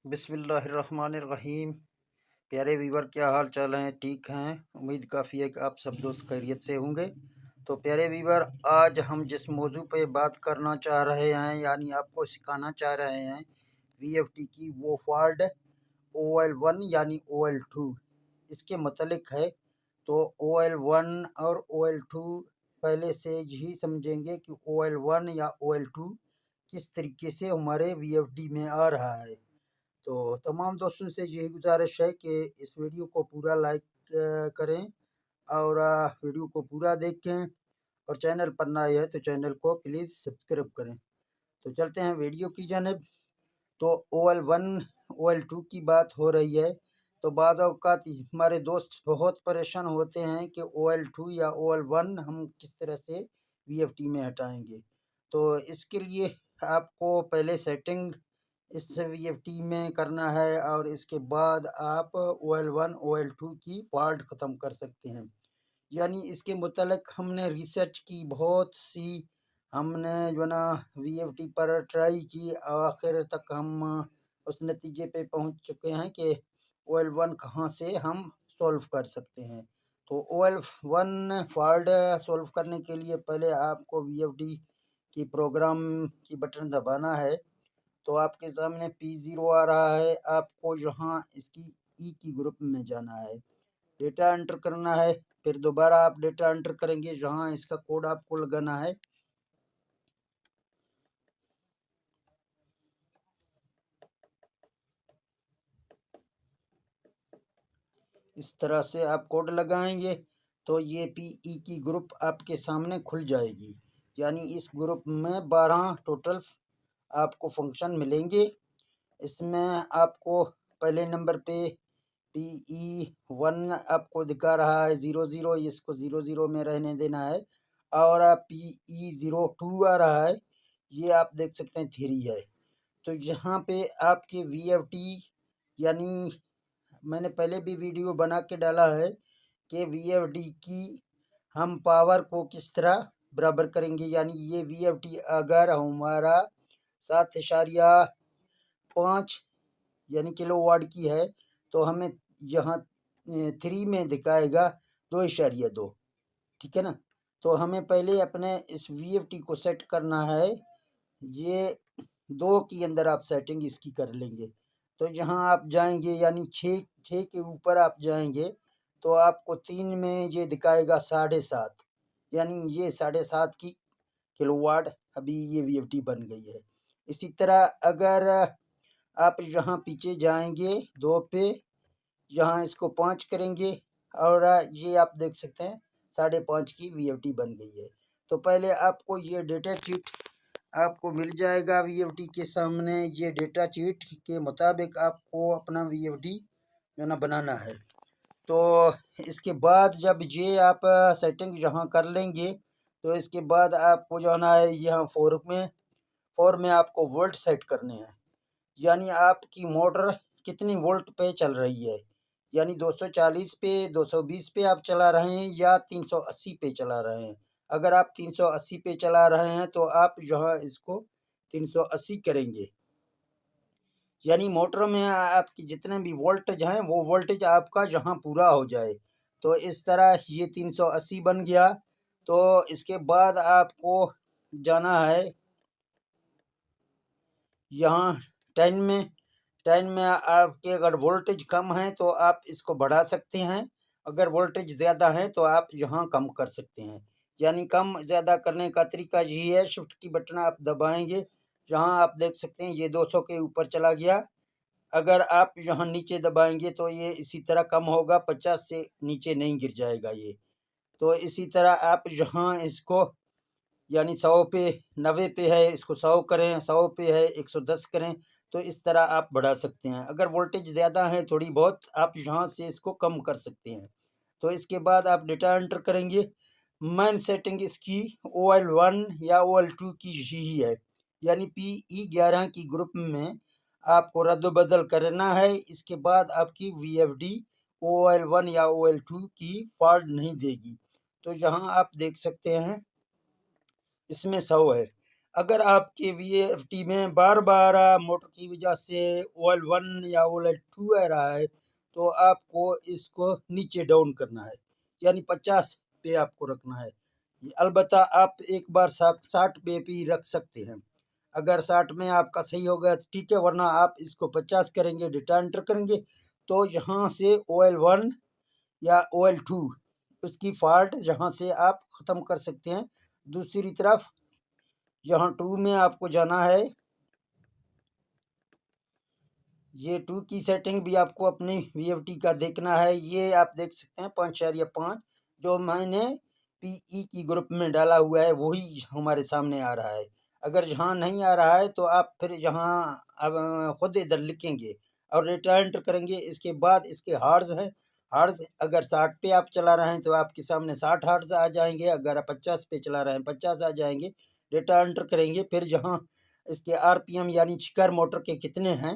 बिस्मिल्लाहिर्रहमानिर्रहीम। प्यारे वीवर, क्या हाल चाल हैं? ठीक हैं? उम्मीद काफ़ी है कि आप सब दोस्त खैरियत से होंगे। तो प्यारे वीवर, आज हम जिस मौजू पे बात करना चाह रहे हैं, यानी आपको सिखाना चाह रहे हैं वीएफटी की वो फॉल्ट OL1 यानी OL2 इसके मतलब है। तो OL1 और OL2 पहले से ही समझेंगे कि OL1 या OL2 किस तरीके से हमारे वीएफडी में आ रहा है। तो तमाम दोस्तों से यही गुजारिश है कि इस वीडियो को पूरा लाइक करें और वीडियो को पूरा देखें, और चैनल पर नए है तो चैनल को प्लीज़ सब्सक्राइब करें। तो चलते हैं वीडियो की जानिब। तो OL1 OL2 की बात हो रही है। तो बाज़ औक़ात हमारे दोस्त बहुत परेशान होते हैं कि OL2 या OL1 हम किस तरह से VFD में हटाएंगे। तो इसके लिए आपको पहले सेटिंग इस VFD में करना है, और इसके बाद आप OL1 OL2 की फॉल्ट ख़त्म कर सकते हैं। यानी इसके मुतल्लिक़ हमने रिसर्च की बहुत सी, हमने जो ना VFD पर ट्राई की, आखिर तक हम उस नतीजे पे पहुंच चुके हैं कि OL1 कहाँ से हम सॉल्व कर सकते हैं। तो OL1 फॉल्ट सॉल्व करने के लिए पहले आपको VFD की प्रोग्राम की बटन दबाना है। तो आपके सामने P0 आ रहा है, आपको यहाँ इसकी ई की ग्रुप में जाना है, डेटा एंटर करना है, फिर दोबारा आप डेटा एंटर करेंगे, जहाँ इसका कोड आपको लगाना है। इस तरह से आप कोड लगाएंगे तो ये PE की ग्रुप आपके सामने खुल जाएगी। यानी इस ग्रुप में 12 टोटल आपको फंक्शन मिलेंगे। इसमें आपको पहले नंबर पे PE1 आपको दिखा रहा है 00, इसको 00 में रहने देना है। और PE02 आ रहा है, ये आप देख सकते हैं 3 है। तो यहाँ पे आपके VFD, यानी मैंने पहले भी वीडियो बना के डाला है कि VFD की हम पावर को किस तरह बराबर करेंगे। यानी ये VFD अगर हमारा 7.5 यानी किलोवाट की है, तो हमें यहाँ 3 में दिखाएगा 2.2। ठीक है ना। तो हमें पहले अपने इस VFD को सेट करना है। ये 2 के अंदर आप सेटिंग इसकी कर लेंगे। तो जहाँ आप जाएंगे, यानी 6 के ऊपर आप जाएंगे, तो आपको 3 में ये दिखाएगा 7.5, यानी ये 7.5 की किलोवाट अभी ये VFD बन गई है। इसी तरह अगर आप यहाँ पीछे जाएंगे 2 पे, यहाँ इसको 5 करेंगे, और ये आप देख सकते हैं 5.5 की VFD बन गई है। तो पहले आपको ये डेटा शीट आपको मिल जाएगा VFD के सामने। ये डेटा शीट के मुताबिक आपको अपना VFD जो ना बनाना है। तो इसके बाद जब ये आप सेटिंग यहाँ कर लेंगे, तो इसके बाद आपको जाना है यहाँ 4 में आपको वोल्ट सेट करने हैं। यानी आपकी मोटर कितनी वोल्ट पे चल रही है, यानी 240 पे, 220 पे आप चला रहे हैं या 380 पे चला रहे हैं। अगर आप 380 पे चला रहे हैं तो आप यहाँ इसको 380 करेंगे। यानी मोटर में आपकी जितने भी वोल्टेज हैं वो वोल्टेज आपका जहाँ पूरा हो जाए। तो इस तरह ये 380 बन गया। तो इसके बाद आपको जाना है यहाँ 10 में। 10 में आपके अगर वोल्टेज कम है तो आप इसको बढ़ा सकते हैं, अगर वोल्टेज ज़्यादा है तो आप यहाँ कम कर सकते हैं। यानी कम ज़्यादा करने का तरीका यही है, शिफ्ट की बटन आप दबाएंगे, जहाँ आप देख सकते हैं ये 200 के ऊपर चला गया। अगर आप यहाँ नीचे दबाएंगे तो ये इसी तरह कम होगा, 50 से नीचे नहीं गिर जाएगा ये। तो इसी तरह आप यहाँ इसको, यानी 100 पे, 90 पे है इसको 100 करें, 100 पे है 110 करें। तो इस तरह आप बढ़ा सकते हैं। अगर वोल्टेज ज़्यादा है थोड़ी बहुत, आप यहाँ से इसको कम कर सकते हैं। तो इसके बाद आप डेटा एंटर करेंगे। मेन सेटिंग इसकी OL1 या OL2 की यही है, यानी PE11 की ग्रुप में आपको रद्द-बदल करना है। इसके बाद आपकी VFD OL1 या OL2 की फॉल्ट नहीं देगी। तो यहाँ आप देख सकते हैं इसमें 100 है। अगर आपके वीएफटी में बार बार मोटर की वजह से OL1 या OL2 आ रहा है तो आपको इसको नीचे डाउन करना है, यानी 50 पे आपको रखना है। अलबत्ता आप एक बार 60 पे भी रख सकते हैं। अगर 60 में आपका सही हो गया तो ठीक है, वरना आप इसको 50 करेंगे, डेटा एंटर करेंगे तो यहाँ से OL1 या OL2 उसकी फॉल्ट यहाँ से आप ख़त्म कर सकते हैं। दूसरी तरफ यहाँ 2 में आपको जाना है, ये 2 की सेटिंग भी आपको अपनी वीएफटी का देखना है। ये आप देख सकते हैं 5.5 जो मैंने पीई की ग्रुप में डाला हुआ है वही हमारे सामने आ रहा है। अगर यहाँ नहीं आ रहा है तो आप फिर यहाँ अब खुद इधर लिखेंगे और डेटा एंटर करेंगे। इसके बाद इसके हार्ज हैं, हार्ज अगर 60 पे आप चला रहे हैं तो आपके सामने 60 हार्ज आ जाएंगे, अगर आप 50 पे चला रहे हैं 50 आ जाएंगे। डेटा एंटर करेंगे, फिर जहाँ इसके आरपीएम यानी छिकर मोटर के कितने हैं,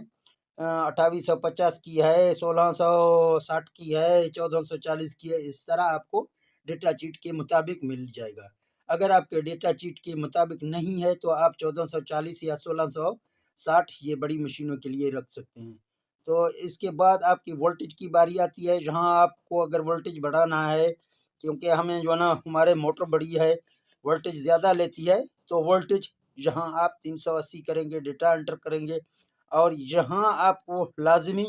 2850 की है, 1660 की है, 1440 की है, इस तरह आपको डेटा चीट के मुताबिक मिल जाएगा। अगर आपके डेटा चीट के मुताबिक नहीं है तो आप 1440 या 1660 ये बड़ी मशीनों के लिए रख सकते हैं। तो इसके बाद आपकी वोल्टेज की बारी आती है, जहां आपको अगर वोल्टेज बढ़ाना है, क्योंकि हमें जो है ना हमारे मोटर बड़ी है, वोल्टेज ज़्यादा लेती है, तो वोल्टेज यहाँ आप 380 करेंगे, डेटा एंटर करेंगे और यहाँ आपको लाजमी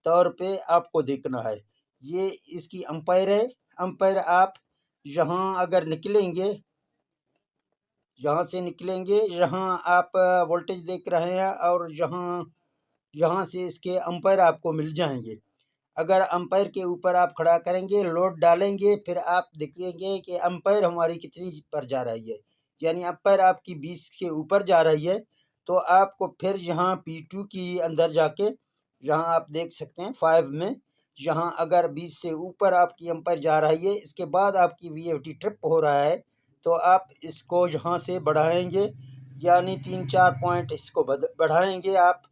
तौर पे आपको देखना है, ये इसकी अंपायर है। अंपायर आप यहाँ अगर निकलेंगे, यहाँ से निकलेंगे, यहाँ आप वोल्टेज देख रहे हैं और यहाँ यहाँ से इसके अंपायर आपको मिल जाएंगे। अगर अंपायर के ऊपर आप खड़ा करेंगे, लोड डालेंगे, फिर आप देखेंगे कि अंपायर हमारी कितनी पर जा रही है, यानी अंपायर आपकी 20 के ऊपर जा रही है। तो आपको फिर यहाँ P2 की अंदर जाके, यहाँ आप देख सकते हैं 5 में, यहाँ अगर 20 से ऊपर आपकी अंपायर जा रही है, इसके बाद आपकी वीएफटी ट्रिप हो रहा है, तो आप इसको यहाँ से बढ़ाएंगे, यानी 3-4 पॉइंट इसको बढ़ाएंगे आप,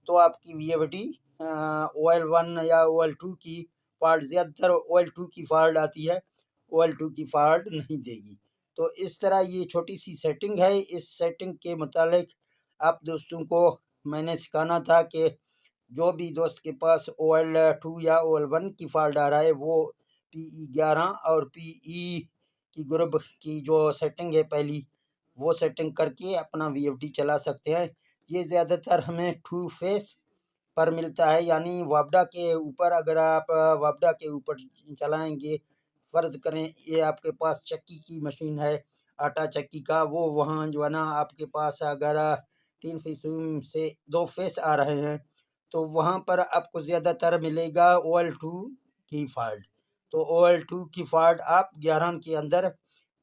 तो आपकी वीएफटी OL1 या OL2 की फॉल्ट, ज़्यादातर OL2 की फॉल्ट आती है, OL2 की फॉल्ट नहीं देगी। तो इस तरह ये छोटी सी सेटिंग है। इस सेटिंग के मुतालिक आप दोस्तों को मैंने सिखाना था कि जो भी दोस्त के पास OL2 या OL1 की फॉल्ट आ रहा है वो PE11 और PE की ग्रुप की जो सेटिंग है पहली, वो सेटिंग करके अपना वीएफटी चला सकते हैं। ये ज़्यादातर हमें 2 फेस पर मिलता है, यानी वापडा के ऊपर, अगर आप वापडा के ऊपर चलाएंगे, फ़र्ज़ करें ये आपके पास चक्की की मशीन है, आटा चक्की का, वो वहाँ जो है ना आपके पास अगर 3 फेसों से 2 फेस आ रहे हैं तो वहाँ पर आपको ज़्यादातर मिलेगा OL2 की फॉल्ट। तो OL2 की फॉल्ट आप 11 के अंदर,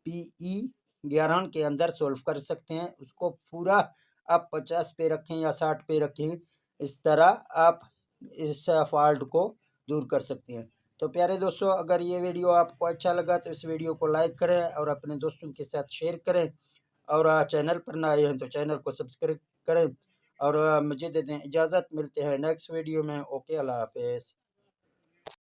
PE11 के अंदर सॉल्व कर सकते हैं। उसको पूरा आप 50 पे रखें या 60 पे रखें, इस तरह आप इस फॉल्ट को दूर कर सकते हैं। तो प्यारे दोस्तों, अगर ये वीडियो आपको अच्छा लगा तो इस वीडियो को लाइक करें और अपने दोस्तों के साथ शेयर करें, और चैनल पर नए हैं तो चैनल को सब्सक्राइब करें, और मुझे दे दें इजाज़त। मिलते हैं नेक्स्ट वीडियो में। ओके, अल्लाह हाफ़िज़।